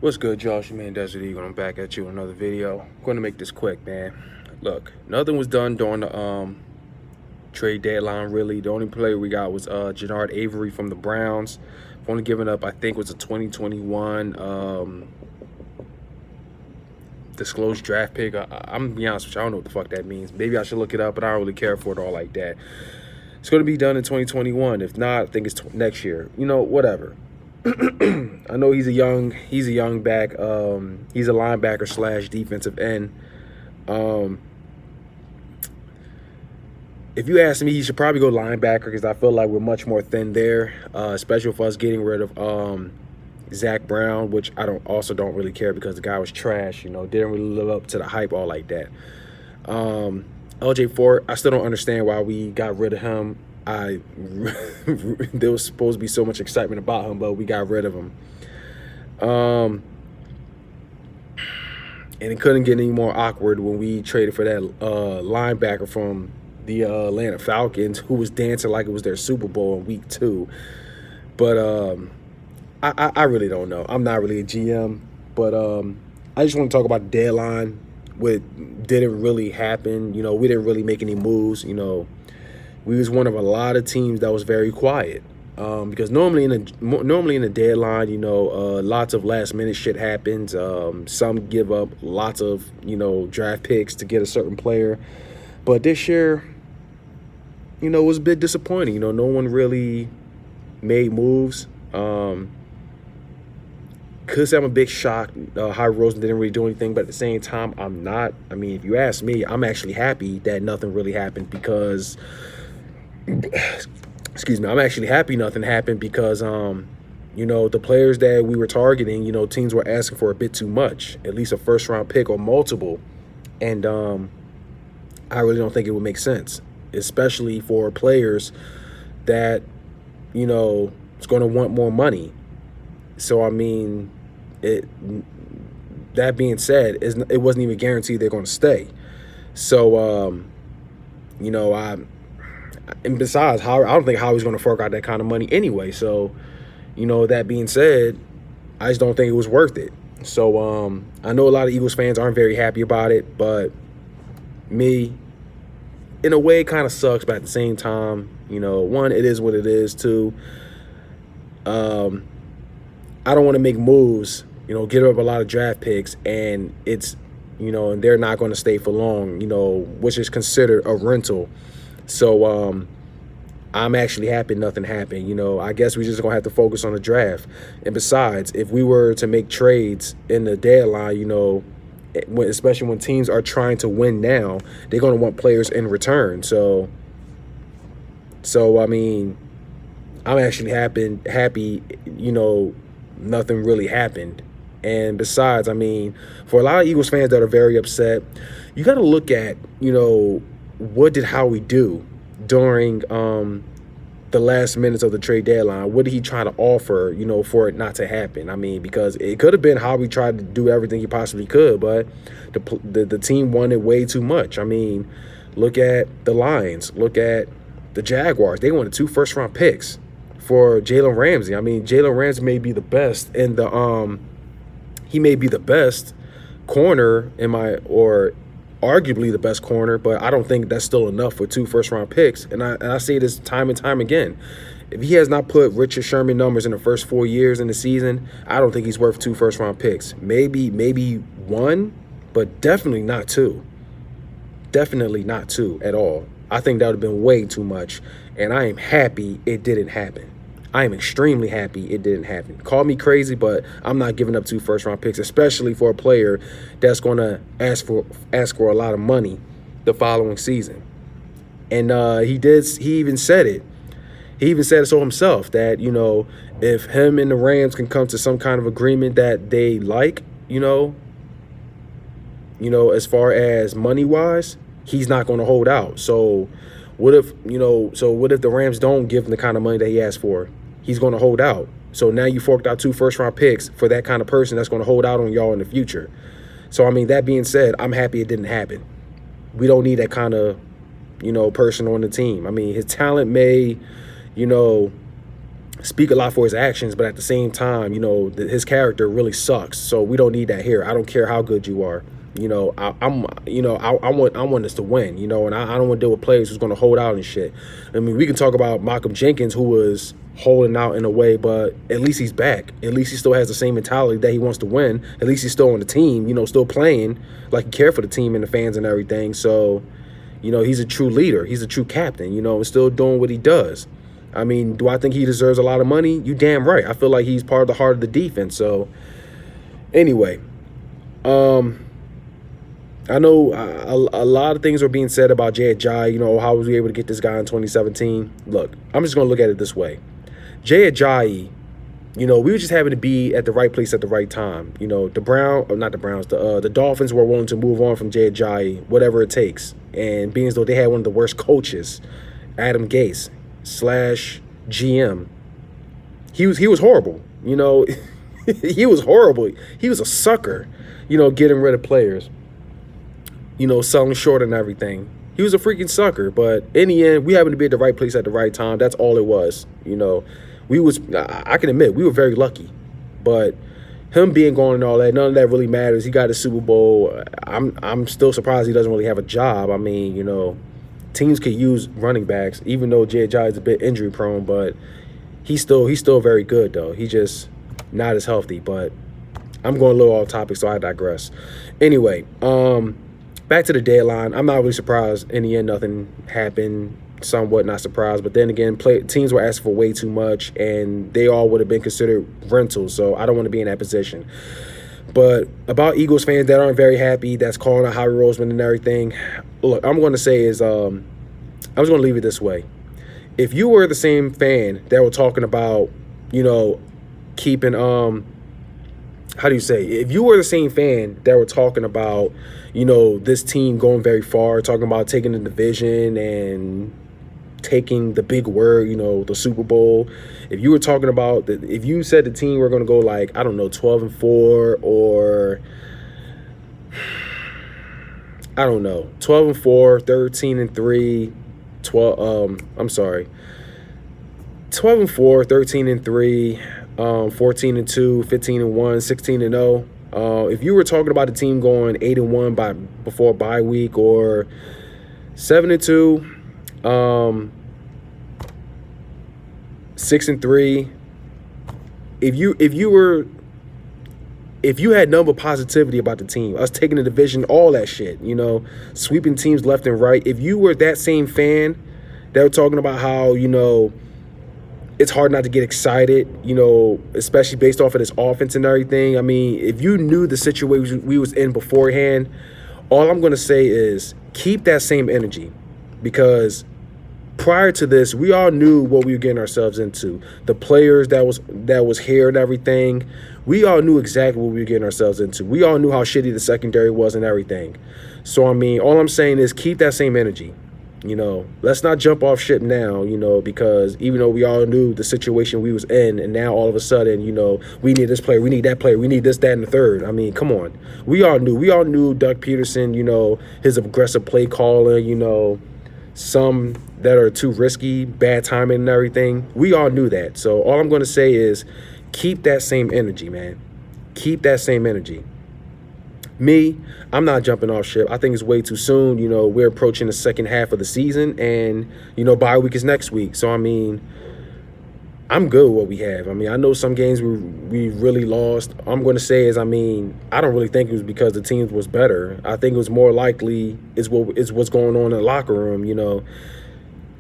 What's good, Josh? Your man Desert Eagle. I'm back at you with another video. I'm going to make this quick, man. Look, nothing was done during the trade deadline, really. The only player we got was Jannard Avery from the Browns. Only given up, I think, was a 2021 disclosed draft pick. I'm going to be honest with you, I don't know what the fuck that means. Maybe I should look it up, but I don't really care for it all like that. It's going to be done in 2021. If not, I think it's next year. You know, whatever. I know he's a young back. He's a linebacker slash defensive end. If you ask me, he should probably go linebacker because I feel like we're much more thin there, especially for us getting rid of Zach Brown, which I don't really care because the guy was trash. You know, didn't really live up to the hype all like that. LJ Fort, I still don't understand why we got rid of him. There was supposed to be so much excitement about him, but we got rid of him. And it couldn't get any more awkward when we traded for that linebacker from the Atlanta Falcons, who was dancing like it was their Super Bowl in week 2. But I really don't know. I'm not really a GM, but I just want to talk about the deadline. What didn't really happen. You know, we didn't really make any moves. You know, we was one of a lot of teams that was very quiet, because normally in the deadline, you know, lots of last minute shit happens. Some give up lots of, you know, draft picks to get a certain player, but this year, you know, it was a bit disappointing. You know, no one really made moves. Could say I'm a big shock. Howie Roseman didn't really do anything, but at the same time, I'm not. I mean, if you ask me, I'm actually happy that nothing really happened because. Excuse me, I'm actually happy nothing happened because, you know, the players that we were targeting, you know, teams were asking for a bit too much, at least a first-round pick or multiple. And I really don't think it would make sense, especially for players that, you know, is going to want more money. So, I mean, that being said, it wasn't even guaranteed they're going to stay. So, you know, and besides, I don't think Howie's going to fork out that kind of money anyway. So, you know, that being said, I just don't think it was worth it. So, I know a lot of Eagles fans aren't very happy about it, but me, in a way, it kind of sucks. But at the same time, you know, one, it is what it is. Two, I don't want to make moves, you know, get up a lot of draft picks, and it's, you know, and they're not going to stay for long, you know, which is considered a rental. So I'm actually happy nothing happened. You know, I guess we're just going to have to focus on the draft. And besides, if we were to make trades in the deadline, you know, especially when teams are trying to win now, they're going to want players in return. So I mean, I'm actually happy, you know, nothing really happened. And besides, I mean, for a lot of Eagles fans that are very upset, you got to look at, you know, what did Howie do during the last minutes of the trade deadline? What did he try to offer, you know, for it not to happen? I mean, because it could have been Howie tried to do everything he possibly could, but the team wanted way too much. I mean, look at the Lions. Look at the Jaguars. They wanted 2 first-round picks for Jalen Ramsey. I mean, Jalen Ramsey may be the best in the he may be the best corner or arguably the best corner, but I don't think that's still enough for 2 first-round picks. And I say this time and time again. If he has not put Richard Sherman numbers in the first 4 years in the season, I don't think he's worth 2 first-round picks. Maybe 1, but definitely not 2. Definitely not 2 at all. I think that would have been way too much, and I am happy it didn't happen. I am extremely happy it didn't happen. Call me crazy, but I'm not giving up 2 first-round picks, especially for a player that's going to ask for a lot of money the following season. And he even said it. He even said it so himself that, you know, if him and the Rams can come to some kind of agreement that they like, you know, as far as money-wise, he's not going to hold out. So what if the Rams don't give him the kind of money that he asked for? He's going to hold out. So now you forked out 2 first-round picks for that kind of person that's going to hold out on y'all in the future. So, I mean, that being said, I'm happy it didn't happen. We don't need that kind of, you know, person on the team. I mean, his talent may, you know, speak a lot for his actions, but at the same time, his character really sucks. So we don't need that here. I don't care how good you are. I want us to win, and I don't want to deal with players who's going to hold out and shit. I mean, we can talk about Malcolm Jenkins, who was holding out in a way, but at least he's back. At least he still has the same mentality that he wants to win. At least he's still on the team, still playing like he cared for the team and the fans and everything. So, he's a true leader. He's a true captain, and still doing what he does. I mean, do I think he deserves a lot of money? You damn right. I feel like he's part of the heart of the defense. So, anyway, I know a lot of things are being said about Jay Ajayi. How was we able to get this guy in 2017? Look, I'm just going to look at it this way. Jay Ajayi, we were just having to be at the right place at the right time. The Dolphins were willing to move on from Jay Ajayi, whatever it takes. And being as though they had one of the worst coaches, Adam Gase / GM, he was horrible. He was horrible. He was a sucker, getting rid of players. Selling short and everything. He was a freaking sucker, but in the end, we happened to be at the right place at the right time. That's all it was. I can admit, we were very lucky, but him being gone and all that, none of that really matters. He got a Super Bowl. I'm still surprised he doesn't really have a job. I mean, teams could use running backs, even though Jay Ajayi is a bit injury prone, but he's still very good though. He's just not as healthy, but I'm going a little off topic, so I digress. Anyway, back to the deadline. I'm not really surprised in the end nothing happened. Somewhat not surprised, but then again, teams were asking for way too much, and they all would have been considered rentals. So I don't want to be in that position. But about Eagles fans that aren't very happy, that's calling out Howie Roseman and everything. Look, I'm going to say is I'm just going to leave it this way. If you were the same fan that were talking about, keeping how do you say? If you were the same fan that were talking about, this team going very far, talking about taking the division and taking the big word, the Super Bowl. If you were talking about if you said the team were going to go 12-4 or 12-4, 13-3, 12-4, 13-3, 14-2, 15-1, 16-0. If you were talking about the team going 8-1 before bye week or 7-2, 6-3, if you had number positivity about the team, us taking the division, all that shit, sweeping teams left and right, if you were that same fan that were talking about how, it's hard not to get excited, especially based off of this offense and everything. I mean, if you knew the situation we was in beforehand, all I'm going to say is keep that same energy, because prior to this, we all knew what we were getting ourselves into. The players that was here and everything, we all knew exactly what we were getting ourselves into. We all knew how shitty the secondary was and everything. So, I mean, all I'm saying is keep that same energy. Let's not jump off ship now, because even though we all knew the situation we was in, and now all of a sudden, we need this player, we need that player, we need this, that, and the third. I mean, come on. We all knew Doug Peterson, his aggressive play calling, some that are too risky, bad timing and everything. We all knew that. So all I'm going to say is keep that same energy, man. Keep that same energy. Me, I'm not jumping off ship. I think it's way too soon. We're approaching the second half of the season, and, bye week is next week. So, I mean, I'm good with what we have. I mean, I know some games we really lost. All I'm going to say is, I mean, I don't really think it was because the team was better. I think it was more likely is what's going on in the locker room,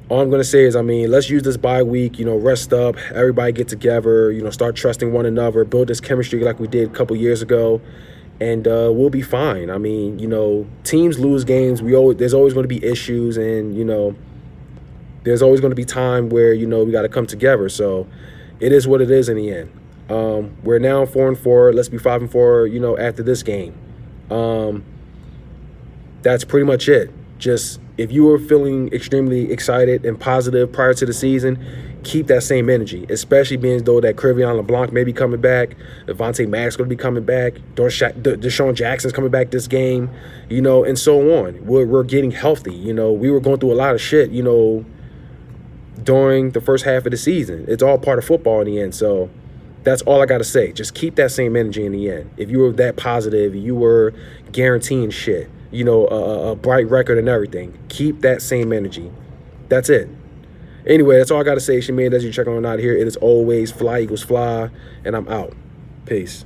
All I'm going to say is, I mean, let's use this bye week, rest up, everybody get together, start trusting one another, build this chemistry like we did a couple years ago. And we'll be fine. I mean, teams lose games. There's always going to be issues, and there's always going to be time where we got to come together. So it is what it is in the end. We're now 4-4. Let's be 5-4. After this game. That's pretty much it. Just if you were feeling extremely excited and positive prior to the season, keep that same energy, especially being as though that Crevion LeBlanc may be coming back, Devontae Mack's going to be coming back, Deshaun Jackson's coming back this game, and so on. We're getting healthy. We were going through a lot of shit, during the first half of the season. It's all part of football in the end. So that's all I got to say. Just keep that same energy in the end. If you were that positive, you were guaranteeing shit, you know, a bright record and everything, keep that same energy. That's it. Anyway, that's all I got to say. Shaman, as you check on out of here, it is always fly equals fly, and I'm out. Peace.